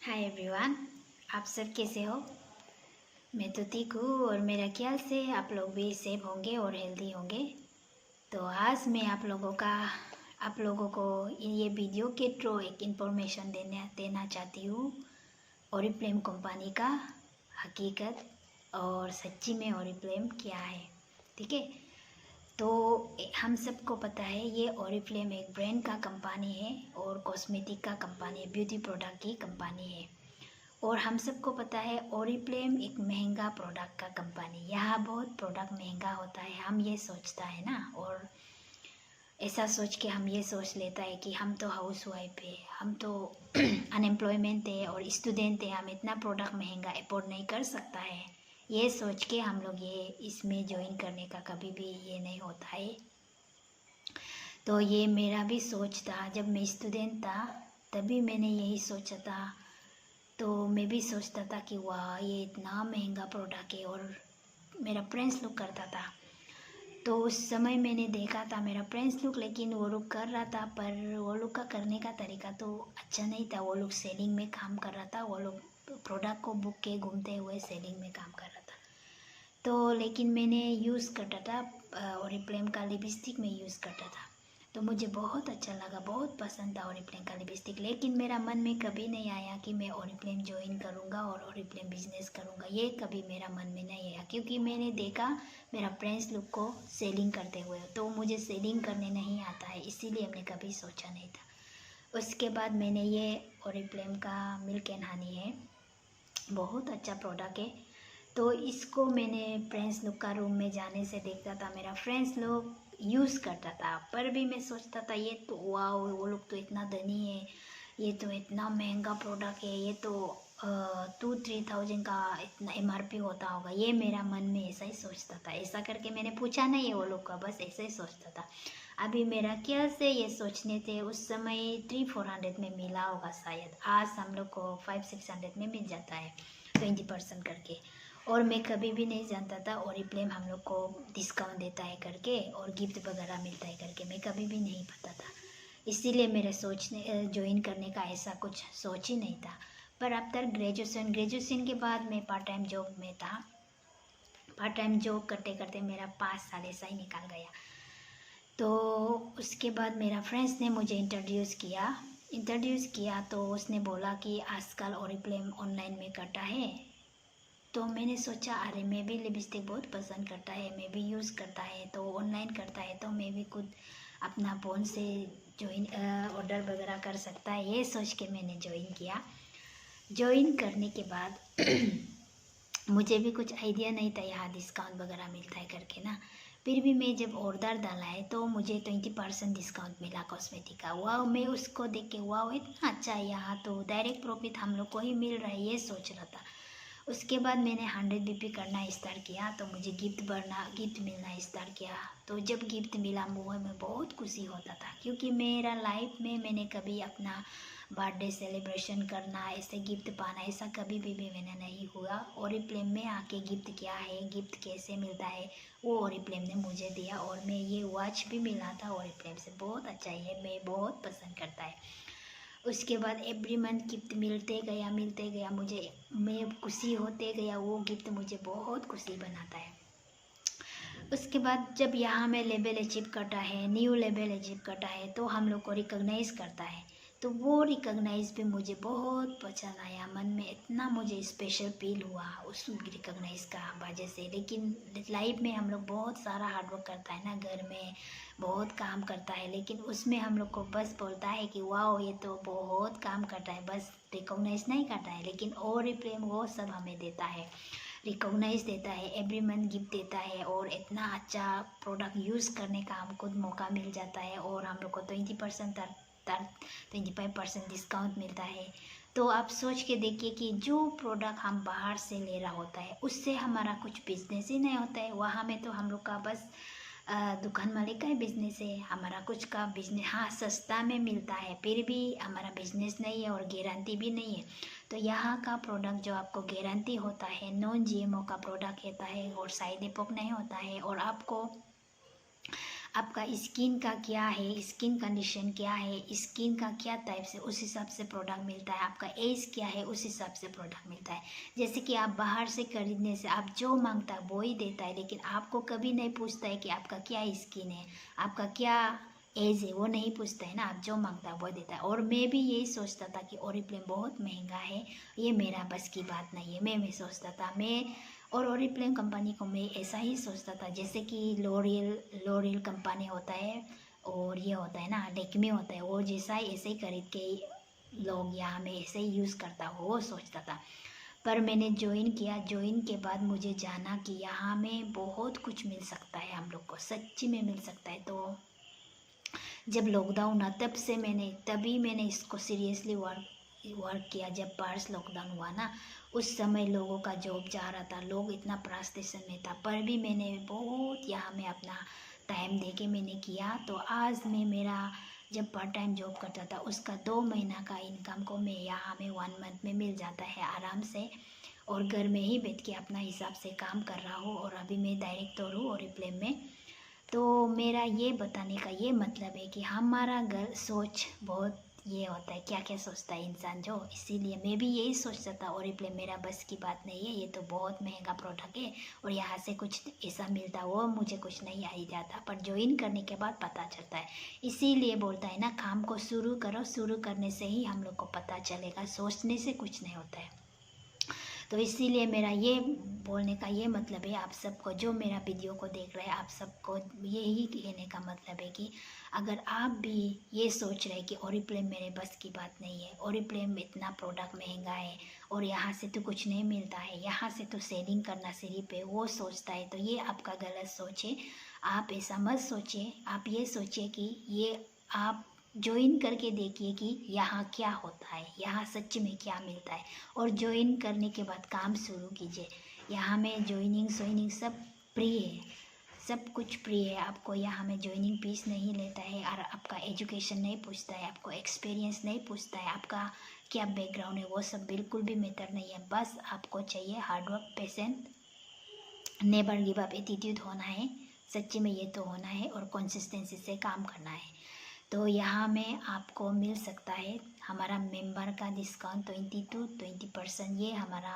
Hi everyone, आप सब कैसे हो। मैं तो ठीक हूँ और मेरा ख्याल से आप लोग भी सेफ होंगे और हेल्दी होंगे। तो आज मैं आप लोगों को ये वीडियो के थ्रू एक इन्फॉर्मेशन देना चाहती हूँ। ओरिफ्लेम कंपनी का हकीकत और सच्ची में ओरिफ्लेम क्या है। ठीक है, तो हम सबको पता है ये ओरिफ्लेम एक ब्रांड का कंपनी है और कॉस्मेटिक का कंपनी है, ब्यूटी प्रोडक्ट की कंपनी है। और हम सबको पता है ओरिफ्लेम एक महंगा प्रोडक्ट का कंपनी। यहाँ बहुत प्रोडक्ट महंगा होता है, हम ये सोचता है ना। और ऐसा सोच के हम ये सोच लेता है कि हम तो हाउस वाइफ है, हम तो अनएम्प्लॉयमेंट है और स्टूडेंट है, हम इतना प्रोडक्ट महंगा अफोर्ड नहीं कर सकता है। ये सोच के हम लोग ये इसमें ज्वाइन करने का कभी भी ये नहीं होता है। तो ये मेरा भी सोच था, जब मैं स्टूडेंट था तभी मैंने यही सोचा था। तो मैं भी सोचता था कि वाह ये इतना महंगा प्रोडक्ट है। और मेरा फ्रेंड्स लोग करता था, तो उस समय मैंने देखा था मेरा फ्रेंड्स लोग, लेकिन वो लोग कर रहा था पर वो लोग का करने का तरीका तो अच्छा नहीं था। वो लोग सेलिंग में काम कर रहा था, वो लोग प्रोडक्ट को बुक के घूमते हुए सेलिंग में काम कर रहा था। तो लेकिन मैंने यूज़ करता था ओरिफ्लेम का लिपस्टिक में यूज़ करता था। तो मुझे बहुत अच्छा लगा, बहुत पसंद था ओरिफ्लेम का लिपस्टिक। लेकिन मेरा मन में कभी नहीं आया कि मैं ओरिफ्लेम ज्वाइन करूँगा और ओरिफ्लेम बिजनेस करूँगा। ये कभी मेरा मन में नहीं आया, क्योंकि मैंने देखा मेरा फ्रेंड्स लोग को सेलिंग करते हुए, तो मुझे सेलिंग करने नहीं आता है, इसीलिए हमने कभी सोचा नहीं था। उसके बाद मैंने ये ओरिफ्लेम का मिल्क एंड हनी है, बहुत अच्छा प्रोडक्ट है। तो इसको मैंने फ्रेंड्स लोग का रूम में जाने से देखता था, मेरा फ्रेंड्स लोग यूज़ करता था, पर भी मैं सोचता था ये तो वाह वो लोग तो इतना धनी है, ये तो इतना महंगा प्रोडक्ट है, ये तो 2-3 थाउजेंड का इतना MRP होता होगा। ये मेरा मन में ऐसा ही सोचता था। ऐसा करके मैंने पूछा नहीं है वो लोग का, बस ऐसा ही सोचता था। अभी मेरा क्या से ये सोचने थे, उस समय 300-400 में मिला होगा शायद। आज हम लोग को 500-600 में मिल जाता है 20% करके। और मैं कभी भी नहीं जानता था ओरिफ्लेम हम लोग को डिस्काउंट देता है करके और गिफ्ट वगैरह मिलता है करके, मैं कभी भी नहीं पता था। इसीलिए मेरे सोचने ज्वाइन करने का ऐसा कुछ सोच ही नहीं था। पर आफ्टर ग्रेजुएशन के बाद मैं पार्ट टाइम जॉब में था। पार्ट टाइम जॉब करते करते मेरा 5 साल ऐसा ही निकल गया। तो उसके बाद मेरा फ्रेंड्स ने मुझे इंट्रोड्यूस किया तो उसने बोला कि आजकल ओरिफ्लेम ऑनलाइन में करता है। तो मैंने सोचा अरे मैं भी लिपस्टिक बहुत पसंद करता है, मैं भी यूज़ करता है, तो ऑनलाइन करता है तो मैं भी खुद अपना फ़ोन से ज्वाइन ऑर्डर वगैरह कर सकता है। ये सोच के मैंने ज्वाइन किया। ज्वाइन करने के बाद मुझे भी कुछ आइडिया नहीं था यहाँ डिस्काउंट वगैरह मिलता है करके ना। फिर भी मैं जब ऑर्डर डाला है तो मुझे 20% डिस्काउंट मिला कॉस्मेटिक का। वाह, मैं उसको देख के वाह इतना अच्छा है, यहाँ तो डायरेक्ट प्रॉफिट हम लोग को ही मिल रहा है, ये सोच रहा था। उसके बाद मैंने 100 BP करना स्टार्ट किया, तो मुझे गिफ्ट मिलना स्टार्ट किया। तो जब गिफ्ट मिला मुझे में बहुत खुशी होता था, क्योंकि मेरा लाइफ में मैंने कभी अपना बर्थडे सेलिब्रेशन करना, ऐसे गिफ्ट पाना, ऐसा कभी भी मैंने नहीं हुआ। ओरिफ्लेम में आके गिफ्ट क्या है, गिफ्ट कैसे मिलता है, वो ओरिफ्लेम ने मुझे दिया। और मैं ये वॉच भी मिला था ओरिफ्लेम से, बहुत अच्छा है, मैं बहुत पसंद करता है। उसके बाद एवरी मंथ गिफ्ट मिलते गया मुझे, मैं खुशी होते गया, वो गिफ्ट मुझे बहुत खुशी बनाता है। उसके बाद जब यहाँ में लेवल अचीव करता है, न्यू लेवल अचीव करता है, तो हम लोग को रिकॉग्नाइज करता है। तो वो रिकॉग्नाइज भी मुझे बहुत पसंद आया, मन में इतना मुझे स्पेशल फील हुआ उस रिकॉग्नाइज का वजह से। लेकिन लाइफ में हम लोग बहुत सारा हार्डवर्क करता है ना, घर में बहुत काम करता है, लेकिन उसमें हम लोग को बस बोलता है कि वाह ये तो बहुत काम करता है, बस रिकॉग्नाइज नहीं करता है। लेकिन और ही प्रेम वो सब हमें देता है, रिकॉग्नाइज देता है, एवरी मंथ गिफ्ट देता है, और इतना अच्छा प्रोडक्ट यूज़ करने का हमको मौका मिल जाता है। और हम लोग को 20% 25% डिस्काउंट मिलता है। तो आप सोच के देखिए कि जो प्रोडक्ट हम बाहर से ले रहा होता है उससे हमारा कुछ बिजनेस ही नहीं होता है। वहाँ में तो हम लोग का बस दुकान मालिक का ही बिजनेस है, हमारा कुछ का बिजनेस, हाँ सस्ता में मिलता है, फिर भी हमारा बिजनेस नहीं है और गारंटी भी नहीं है। तो यहाँ का प्रोडक्ट जो आपको गारंटी होता है, नॉन GMO का प्रोडक्ट होता है और साइड इफेक्ट नहीं होता है, और आपको आपका स्किन का क्या है, स्किन कंडीशन क्या है, स्किन का क्या टाइप से, उस हिसाब से प्रोडक्ट मिलता है। आपका एज क्या है, उस हिसाब से प्रोडक्ट मिलता है। जैसे कि आप बाहर से खरीदने से आप जो मांगता है वो ही देता है, लेकिन आपको कभी नहीं पूछता है कि आपका क्या स्किन है, आपका क्या एज है, वो नहीं पूछता है ना। आप जो मांगता है वो देता है। और मैं भी यही सोचता था कि ओरिफ्लेम बहुत महंगा है, ये मेरा बस की बात नहीं है। मैं सोचता था, मैं और ओरिफ्लेम कंपनी को मैं ऐसा ही सोचता था, जैसे कि लोरियल कंपनी होता है और ये होता है ना लेक्मे होता है, वो जैसा ऐसे ही खरीद के लोग यहाँ में ऐसे ही यूज़ करता हो, वो सोचता था। पर मैंने ज्वाइन किया, ज्वाइन के बाद मुझे जाना कि यहाँ में बहुत कुछ मिल सकता है, हम लोग को सच्ची में मिल सकता है। तो जब लॉकडाउन हुआ तभी मैंने इसको सीरियसली वर्क किया। जब पार्स लॉकडाउन हुआ ना, उस समय लोगों का जॉब जा रहा था, लोग इतना फ्रस्ट्रेशन में था, पर भी मैंने बहुत यहाँ में अपना टाइम दे के मैंने किया। तो आज मैं मेरा जब पार्ट टाइम जॉब करता था उसका 2 महीना का इनकम को मैं यहाँ में 1 मंथ में मिल जाता है आराम से, और घर में ही बैठ के अपना हिसाब से काम कर रहा हूँ। और अभी मैं डायरेक्टर हूँ ओरिफ्लेम में। तो मेरा ये बताने का ये मतलब है कि हमारा घर सोच बहुत ये होता है, क्या क्या सोचता है इंसान जो, इसीलिए मैं भी यही सोचता था ओरिफ्लेम मेरा बस की बात नहीं है, ये तो बहुत महंगा प्रोडक्ट है और यहाँ से कुछ ऐसा मिलता वो मुझे कुछ नहीं आई जाता। पर ज्वाइन करने के बाद पता चलता है। इसीलिए बोलता है ना, काम को शुरू करो, शुरू करने से ही हम लोग को पता चलेगा, सोचने से कुछ नहीं होता है। तो इसीलिए मेरा ये बोलने का ये मतलब है, आप सबको जो मेरा वीडियो को देख रहे हैं, आप सबको यही कहने का मतलब है कि अगर आप भी ये सोच रहे हैं कि ओरिफ्लेम मेरे बस की बात नहीं है, ओरिफ्लेम इतना प्रोडक्ट महंगा है और यहाँ से तो कुछ नहीं मिलता है, यहाँ से तो सेलिंग करना सिर्फ है, वो सोचता है, तो ये आपका गलत सोच है। आप ऐसा मत सोचिए, आप ये सोचिए कि ये आप ज्वाइन करके देखिए कि यहाँ क्या होता है, यहाँ सच में क्या मिलता है, और ज्वाइन करने के बाद काम शुरू कीजिए। यहाँ में ज्वाइनिंग सब फ्री है, सब कुछ फ्री है। आपको यहाँ में ज्वाइनिंग फीस नहीं लेता है, और आपका एजुकेशन नहीं पूछता है, आपको एक्सपीरियंस नहीं पूछता है, आपका क्या बैकग्राउंड है, वो सब बिल्कुल भी मैटर नहीं है। बस आपको चाहिए hard work, patient, never give up attitude होना है, सच्ची में ये तो होना है, और कंसिस्टेंसी से काम करना है। तो यहाँ में आपको मिल सकता है हमारा मेंबर का डिस्काउंट 20% ये हमारा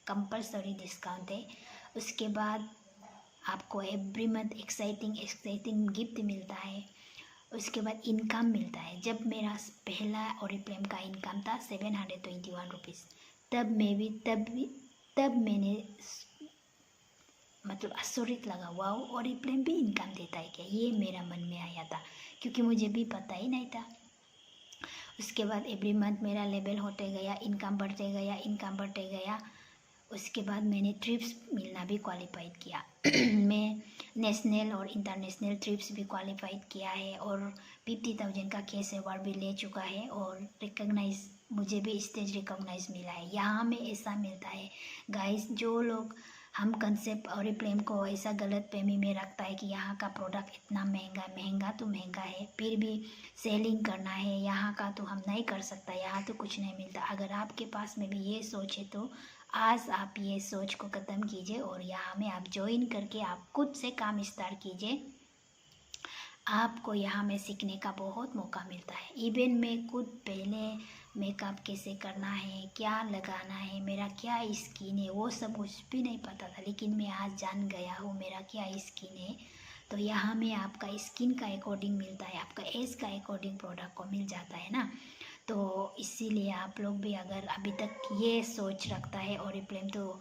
कंपलसरी डिस्काउंट है। उसके बाद आपको एवरी मंथ एक्साइटिंग गिफ्ट मिलता है। उसके बाद इनकम मिलता है। जब मेरा पहला ओरिफ्लेम का इनकम था 721 रुपीज़, तब मैंने मतलब आश्चर्य लगा, वाओ ओरिफ्लेम भी इनकम देता है क्या, ये मेरा मन में आया था, क्योंकि मुझे भी पता ही नहीं था। उसके बाद एवरी मंथ मेरा लेवल होते गया, इनकम बढ़ते गया। उसके बाद मैंने ट्रिप्स मिलना भी क्वालिफाइड किया मैं नेशनल और इंटरनेशनल ट्रिप्स भी क्वालिफाइड किया है, और 50,000 का केस अवार्ड भी ले चुका है, और रिकॉग्नाइज मुझे भी स्टेज रिकॉग्नाइज मिला है। यहाँ में ऐसा मिलता है गाइस, जो लोग हम कंसेप्ट ओरिफ्लेम को ऐसा गलत फहमी में रखता है कि यहाँ का प्रोडक्ट इतना महंगा तो महंगा है, फिर भी सेलिंग करना है, यहाँ का तो हम नहीं कर सकता, यहाँ तो कुछ नहीं मिलता। अगर आपके पास में भी ये सोच है तो आज आप ये सोच को ख़त्म कीजिए, और यहाँ में आप ज्वाइन करके आप खुद से काम स्टार्ट कीजिए। आपको यहाँ में सीखने का बहुत मौका मिलता है। इवन मैं खुद पहले मेकअप कैसे करना है, क्या लगाना है, मेरा क्या स्किन है, वो सब कुछ भी नहीं पता था, लेकिन मैं आज जान गया हूँ मेरा क्या स्किन है। तो यहाँ में आपका स्किन का अकॉर्डिंग मिलता है, आपका एज का अकॉर्डिंग प्रोडक्ट को मिल जाता है ना। तो इसीलिए आप लोग भी अगर अभी तक ये सोच रखता है ओरिफ्लेम तो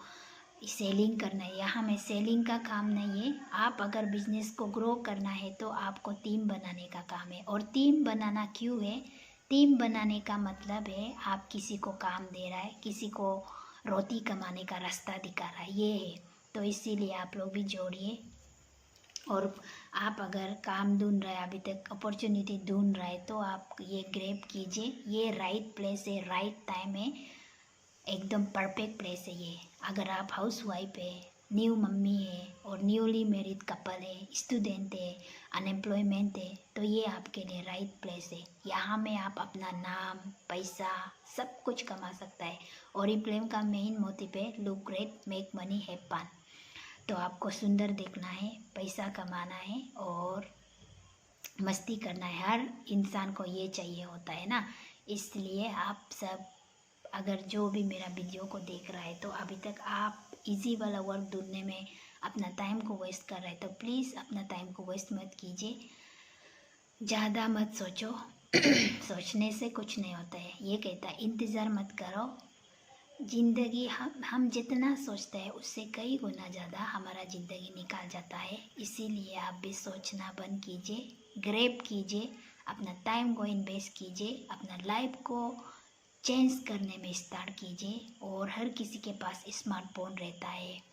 सेलिंग करना है, यहाँ में सेलिंग का काम नहीं है। आप अगर बिजनेस को ग्रो करना है तो आपको टीम बनाने का काम है। और टीम बनाना क्यों है, टीम बनाने का मतलब है आप किसी को काम दे रहा है, किसी को रोटी कमाने का रास्ता दिखा रहा है, ये है। तो इसीलिए आप लोग भी जोड़िए। और आप अगर काम ढूंढ रहे हैं, अभी तक अपॉर्चुनिटी ढूंढ रहे हैं, तो आप ये ग्रैब कीजिए, ये राइट प्लेस है, राइट टाइम है, एकदम परफेक्ट प्लेस है ये। अगर आप हाउस वाइफ है, न्यू मम्मी है, और न्यूली मैरिड कपल है, स्टूडेंट है, अनएम्प्लॉयमेंट है, तो ये आपके लिए राइट प्लेस है। यहाँ में आप अपना नाम, पैसा सब कुछ कमा सकता है। ओरिफ्लेम का मेन मोटिव है look great, make money, have fun. तो आपको सुंदर दिखना है, पैसा कमाना है, और मस्ती करना है, हर इंसान को ये चाहिए होता है ना। इसलिए आप सब अगर जो भी मेरा वीडियो को देख रहा है तो अभी तक आप इजी वाला वर्क ढूंढने में अपना टाइम को वेस्ट कर रहे हैं, तो प्लीज़ अपना टाइम को वेस्ट मत कीजिए, ज़्यादा मत सोचो। सोचने से कुछ नहीं होता है। ये कहता है इंतज़ार मत करो। ज़िंदगी हम जितना सोचते हैं उससे कई गुना ज़्यादा हमारा ज़िंदगी निकाल जाता है। इसीलिए आप भी सोचना बंद कीजिए, ग्रैब कीजिए, अपना टाइम को इन्वेस्ट कीजिए, अपना लाइफ को चेंज करने में स्टार्ट कीजिए। और हर किसी के पास स्मार्टफोन रहता है,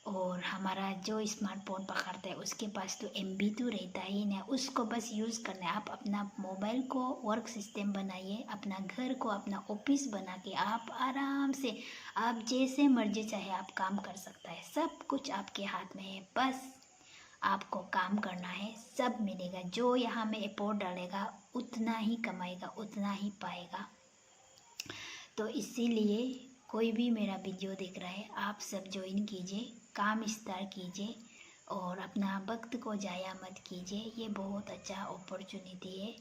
और हमारा जो स्मार्टफोन पकड़ता है उसके पास तो MB तो रहता ही नहीं, उसको बस यूज़ करना है। आप अपना मोबाइल को वर्क सिस्टम बनाइए, अपना घर को अपना ऑफिस बना के आप आराम से आप जैसे मर्जी चाहे आप काम कर सकता है। सब कुछ आपके हाथ में है, बस आपको काम करना है, सब मिलेगा। जो यहाँ में एफर्ट डालेगा उतना ही कमाएगा, उतना ही पाएगा। तो इसीलिए कोई भी मेरा वीडियो देख रहा है आप सब ज्वाइन कीजिए, काम स्टार्ट कीजिए और अपना वक्त को ज़ाया मत कीजिए। ये बहुत अच्छा अपॉर्चुनिटी है।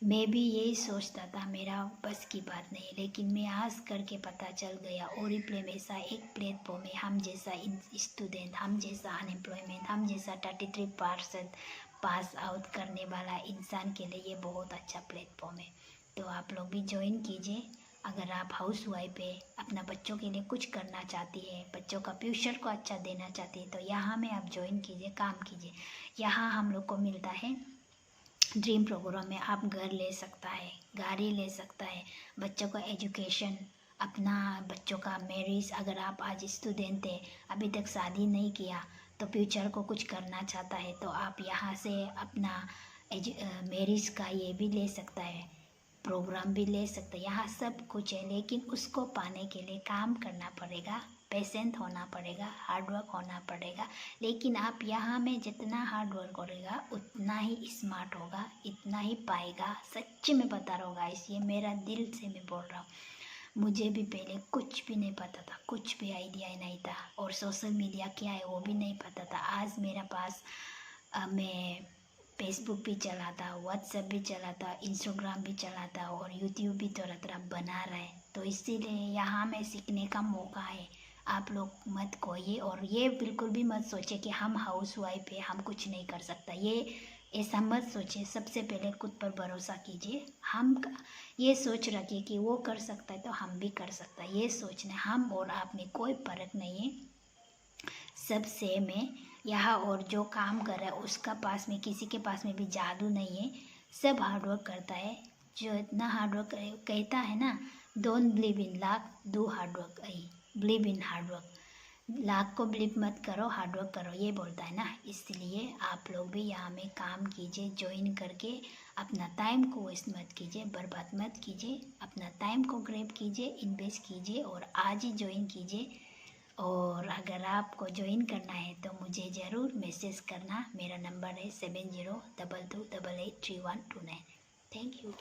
मैं भी यही सोचता था मेरा बस की बात नहीं, लेकिन मैं आज करके पता चल गया ओरीफ्लेम ऐसा एक प्लेटफॉर्म है। हम जैसा स्टूडेंट, हम जैसा अनएम्प्लॉयमेंट, हम जैसा 33% पास आउट करने वाला इंसान के लिए ये बहुत अच्छा प्लेटफॉर्म है। तो आप लोग भी ज्वाइन कीजिए। अगर आप हाउस वाइफ है, अपना बच्चों के लिए कुछ करना चाहती है, बच्चों का फ्यूचर को अच्छा देना चाहती है, तो यहाँ में आप ज्वाइन कीजिए, काम कीजिए। यहाँ हम लोग को मिलता है ड्रीम प्रोग्राम में आप घर ले सकता है, गाड़ी ले सकता है, बच्चों का एजुकेशन, अपना बच्चों का मैरिज। अगर आप आज स्टूडेंट है, अभी तक शादी नहीं किया, तो फ्यूचर को कुछ करना चाहता है, तो आप यहाँ से अपना मैरिज का ये भी ले सकता है, प्रोग्राम भी ले सकते हैं। यहाँ सब कुछ है, लेकिन उसको पाने के लिए काम करना पड़ेगा, पेशेंट होना पड़ेगा, हार्डवर्क होना पड़ेगा। लेकिन आप यहाँ में जितना हार्डवर्क करेगा उतना ही स्मार्ट होगा, इतना ही पाएगा। सच्ची में बता रहा हूँ गाइस, ये मेरा दिल से मैं बोल रहा हूँ। मुझे भी पहले कुछ भी नहीं पता था, कुछ भी आइडिया नहीं था, और सोशल मीडिया क्या है वो भी नहीं पता था। आज मेरे पास मैं फेसबुक भी चलाता, व्हाट्सएप भी चलाता, इंस्टाग्राम भी चलाता और यूट्यूब भी थोड़ा थोड़ा बना रहा है। तो इसीलिए यहाँ में सीखने का मौका है। आप लोग मत खोइए और ये बिल्कुल भी मत सोचे कि हम हाउस वाइफ है, हम कुछ नहीं कर सकता। ये ऐसा मत सोचिए। सबसे पहले खुद पर भरोसा कीजिए। ये सोच रखिए कि वो कर सकता है तो हम भी कर सकता है। ये सोचना, हम और आप में कोई फर्क नहीं है, सब सेम है यहाँ। और जो काम कर रहा है उसका पास में, किसी के पास में भी जादू नहीं है, सब हार्डवर्क करता है। जो इतना हार्डवर्क कहता है ना, don't believe in luck, do hard work, believe in hard work. Lakh को बिलीव मत करो, हार्डवर्क करो, ये बोलता है ना। इसलिए आप लोग भी यहाँ में काम कीजिए, ज्वाइन करके अपना टाइम को वेस्ट मत कीजिए, बर्बाद मत कीजिए। अपना टाइम को ग्रैब कीजिए, इन्वेस्ट कीजिए और आज ही ज्वाइन कीजिए। और अगर आपको ज्वाइन करना है तो मुझे ज़रूर मैसेज करना। मेरा नंबर है 7022283129। Thank you.